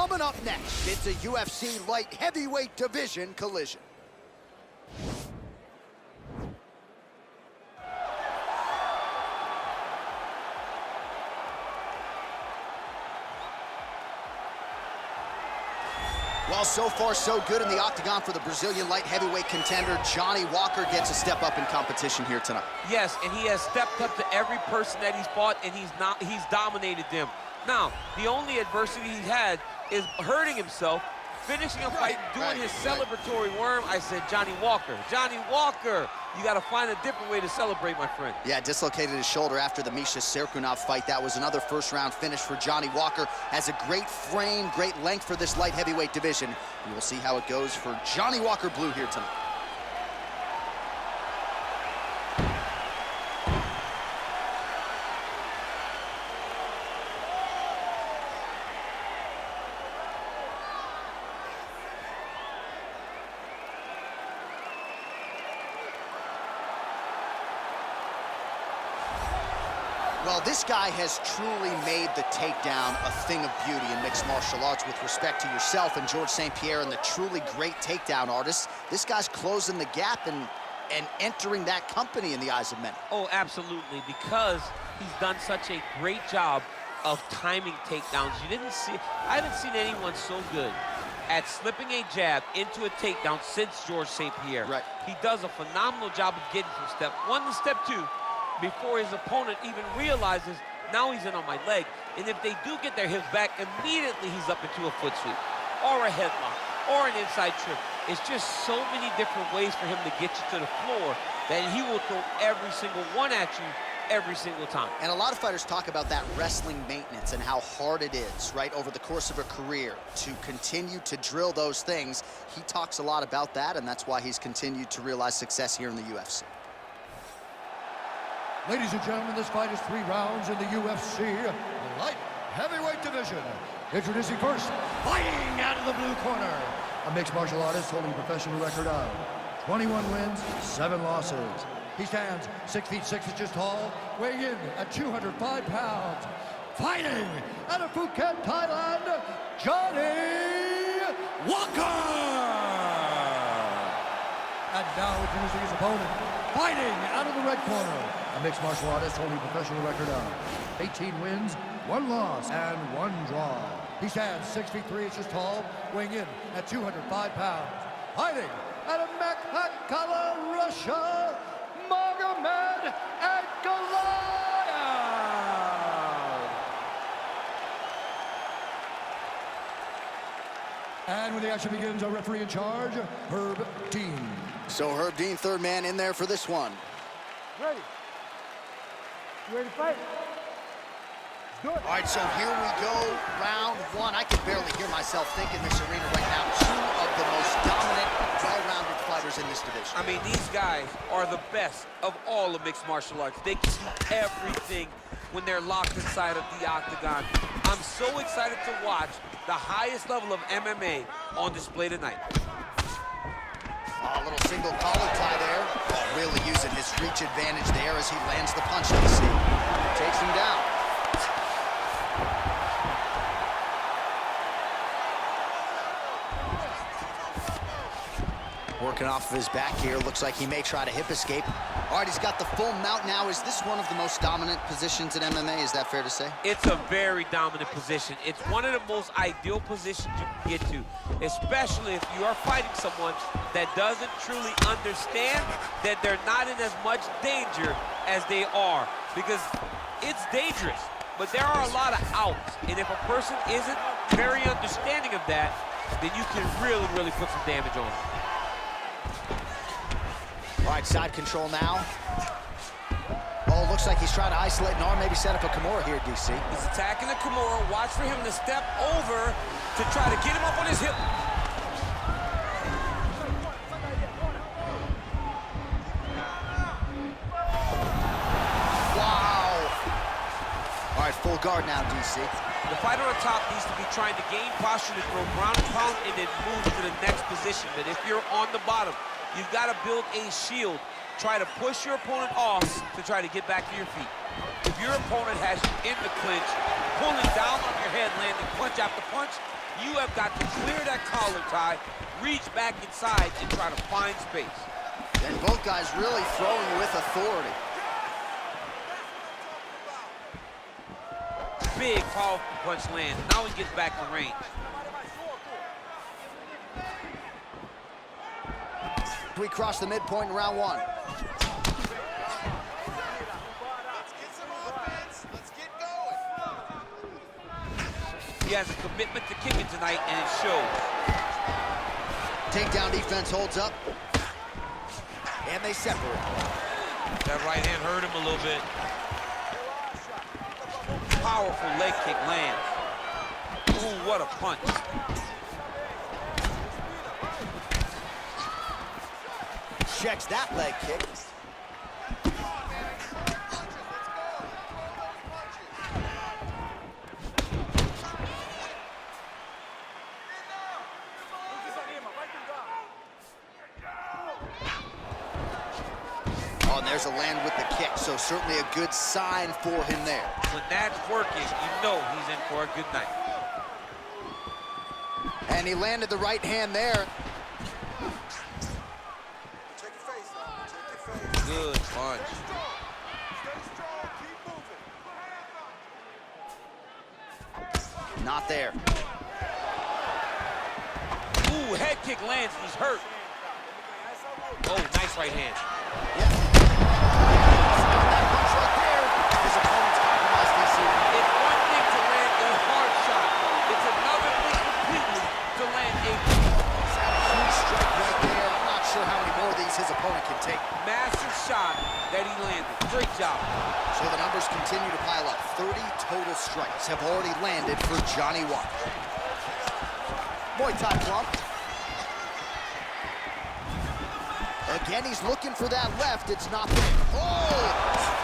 Coming up next, it's a UFC light heavyweight division collision. Well, so far, so good in the octagon for the Brazilian light heavyweight contender. Johnny Walker gets a step up in competition here tonight. Yes, and he has stepped up to every person that he's fought, and he's dominated them. Now, the only adversity he's had is hurting himself, finishing a fight, doing his celebratory worm. I said, Johnny Walker, you got to find a different way to celebrate, my friend. Yeah, dislocated his shoulder after the Misha Serkunov fight. That was another first-round finish for Johnny Walker. Has a great frame, great length for this light heavyweight division. And we'll see how it goes for Johnny Walker Blue here tonight. Well, this guy has truly made the takedown a thing of beauty in mixed martial arts. With respect to yourself and George St. Pierre and the truly great takedown artists, this guy's closing the gap and entering that company in the eyes of many. Oh, absolutely, because he's done such a great job of timing takedowns. I haven't seen anyone so good at slipping a jab into a takedown since George St. Pierre. Right. He does a phenomenal job of getting from step one to step two before his opponent even realizes now he's in on my leg. And if they do get their hips back, immediately he's up into a foot sweep or a headlock or an inside trip. It's just so many different ways for him to get you to the floor that he will throw every single one at you every single time. And a lot of fighters talk about that wrestling maintenance and how hard it is, right, over the course of a career to continue to drill those things. He talks a lot about that, and that's why he's continued to realize success here in the UFC. Ladies and gentlemen, this fight is 3 rounds in the UFC light heavyweight division. Introducing first, fighting out of the blue corner, a mixed martial artist holding a professional record of 21 wins, 7 losses. He stands 6 feet 6 inches tall, weighing in at 205 pounds. Fighting out of Phuket, Thailand, Johnny Walker! And now introducing his opponent, fighting out of the red corner, a mixed martial artist holding a professional record of 18 wins, 1 loss, and 1 draw. He stands 6 feet 3 inches tall, weighing in at 205 pounds. Fighting out of Ankalaev, Russia, Magomedov, Ankalaev! And when the action begins, our referee in charge, Herb Dean. So Herb Dean, third man in there for this one. Ready. You ready to fight? Do it. All right, so here we go, round 1. I can barely hear myself think in this arena right now. 2 of the most dominant, well-rounded fighters in this division. I mean, these guys are the best of all of mixed martial arts. They can do everything when they're locked inside of the octagon. I'm so excited to watch the highest level of MMA on display tonight. A little single collar tie there. Really using his reach advantage there as he lands the punch, DC. Takes him down. Working off of his back here. Looks like he may try to hip escape. All right, he's got the full mount now. Is this one of the most dominant positions in MMA? Is that fair to say? It's a very dominant position. It's one of the most ideal positions you can get to, especially if you are fighting someone that doesn't truly understand that they're not in as much danger as they are, because it's dangerous, but there are a lot of outs, and if a person isn't very understanding of that, then you can really put some damage on them. All right, side control now. Oh, looks like he's trying to isolate an arm, maybe set up a Kimura here, DC. He's attacking the Kimura. Watch for him to step over to try to get him up on his hip. Wow. All right, full guard now, DC. The fighter on top needs to be trying to gain posture to throw ground and pound and then move to the next position. But if you're on the bottom, you've got to build a shield. Try to push your opponent off to try to get back to your feet. If your opponent has you in the clinch, pulling down on your head, landing punch after punch, you have got to clear that collar tie, reach back inside, and try to find space. And both guys really throwing with authority. Big, powerful punch lands. Now he gets back in range. We cross the midpoint in round one. Let's get some offense. Let's get going. He has a commitment to kicking tonight, and it shows. Takedown defense holds up. And they separate. That right hand hurt him a little bit. Powerful leg kick lands. Ooh, what a punch. Checks that leg kick. Oh, and there's a land with the kick, so certainly a good sign for him there. When that's working, you know he's in for a good night. And he landed the right hand there. Check your face, dog. Check your face. Good punch. Stay strong. Keep moving. Not there. Ooh, head kick lands, he's hurt. Oh, nice right hand. Yeah. That punch right there. His opponent's compromised, DC. It's one thing to land a hard shot. It's another thing completely to land a Huge strike right there. I'm not sure how many more of these his opponent can take. massive shot that he landed. Great job. So the numbers continue to pile up. 30 total strikes have already landed for Johnny Walker. Muay Thai clump. Again, he's looking for that left. It's not there. Oh!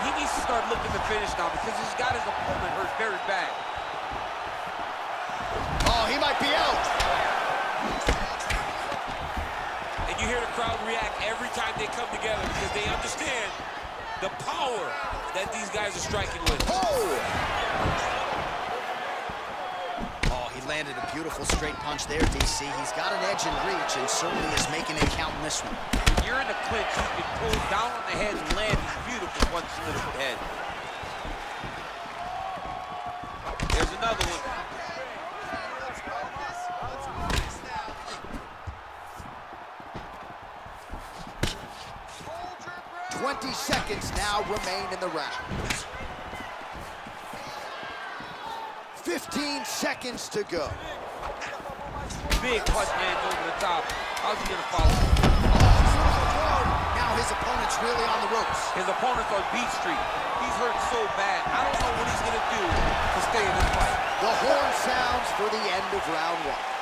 He needs to start looking to finish now because he's got his opponent hurt very bad. Oh, he might be out. And you hear the crowd react every time they come together because they understand the power that these guys are striking with. Oh! Oh, he landed a beautiful straight punch there, DC. He's got an edge in reach and certainly is making it count in this one. When you're in the clinch, you can pull down on the head and land these beautiful punches to the head. There's another one. 20 seconds now remain in the round. 15 seconds to go. Big punch lands over the top. How's he gonna follow? Now his opponent's really on the ropes. His opponent's on Beat Street. He's hurt so bad. I don't know what he's gonna do to stay in this fight. The horn sounds for the end of round one.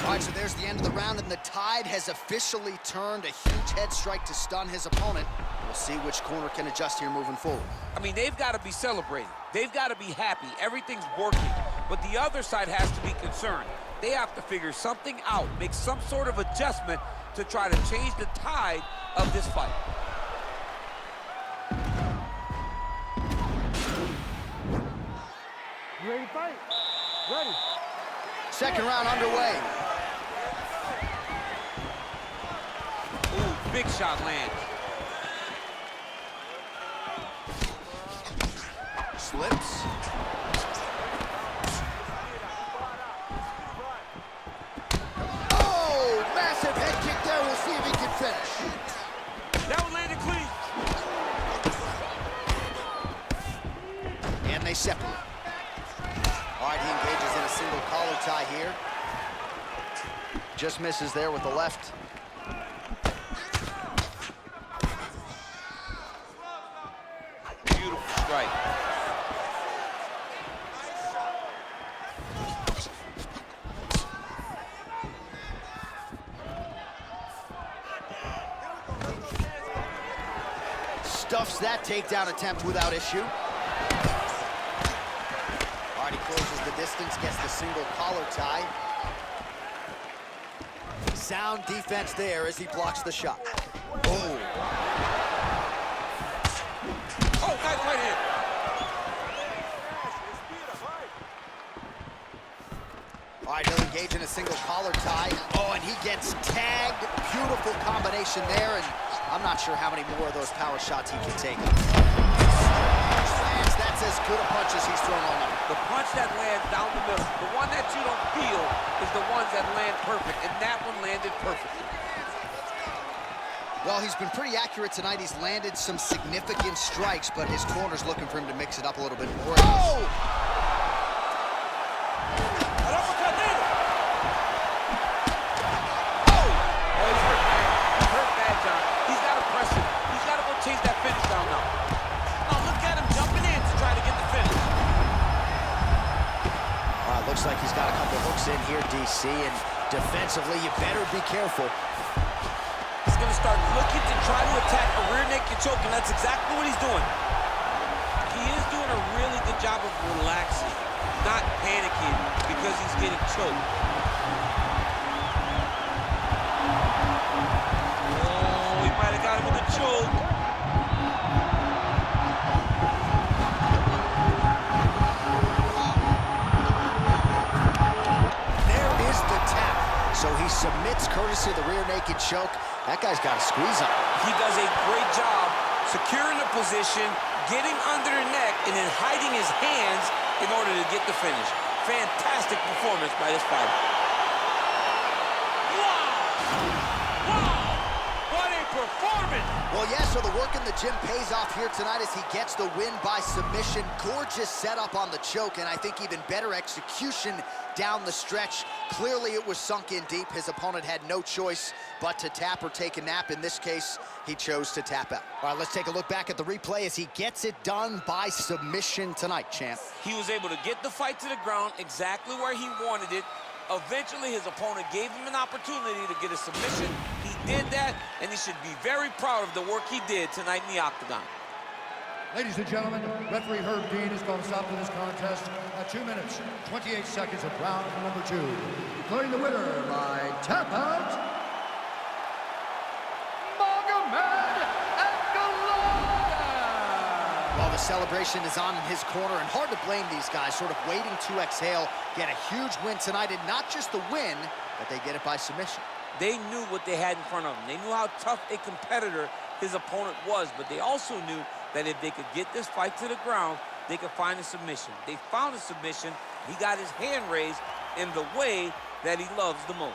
All right, so there's the end of the round, and the tide has officially turned. A huge head strike to stun his opponent. We'll see which corner can adjust here moving forward. I mean, they've got to be celebrating. They've got to be happy. Everything's working. But the other side has to be concerned. They have to figure something out, make some sort of adjustment to try to change the tide of this fight. You ready to fight? Ready. Second round underway. Ooh, big shot lands. Slips. Oh, massive head kick there. We'll see if he can finish. That one landed clean. And they separate. All right, he engages in a single collar tie here. Just misses there with the left. Beautiful strike. stuffs that takedown attempt without issue. All right, he closes the distance, gets the single collar tie. Sound defense there as he blocks the shot. Oh. Oh, nice right hand. All right, he'll engage in a single collar tie. Oh, and he gets tagged. Beautiful combination there, and I'm not sure how many more of those power shots he can take. That's as good a punch as he's thrown all night. The punch that lands down the middle, the one that you don't feel is the ones that land perfect, and that one landed perfectly. Well, he's been pretty accurate tonight. He's landed some significant strikes, but his corner's looking for him to mix it up a little bit more. Oh! Looks like he's got a couple hooks in here, DC, and defensively, you better be careful. He's going to start looking to try to attack a rear naked choke, and that's exactly what he's doing. He is doing a really good job of relaxing, not panicking because he's getting choked. Oh, he might have got him with a choke. So he submits courtesy of the rear naked choke. That guy's got a squeeze on. He does a great job securing the position, getting under the neck, and then hiding his hands in order to get the finish. Fantastic performance by this fighter. Wow! Wow! What a performance! Well, yeah, so the work in the gym pays off here tonight as he gets the win by submission. Gorgeous setup on the choke, and I think even better execution down the stretch. Clearly, it was sunk in deep. His opponent had no choice but to tap or take a nap. In this case, he chose to tap out. All right, let's take a look back at the replay as he gets it done by submission tonight, champ. He was able to get the fight to the ground exactly where he wanted it. Eventually, his opponent gave him an opportunity to get a submission. He did that, and he should be very proud of the work he did tonight in the octagon. Ladies and gentlemen, referee Herb Dean has called a stop to this contest at 2 minutes, 28 seconds of round number 2. Declaring the winner by tap out, Magomedov! Well, the celebration is on in his corner, and hard to blame these guys, sort of waiting to exhale, get a huge win tonight, and not just the win, but they get it by submission. They knew what they had in front of them. They knew how tough a competitor his opponent was, but they also knew that if they could get this fight to the ground, they could find a submission. They found a submission. He got his hand raised in the way that he loves the most.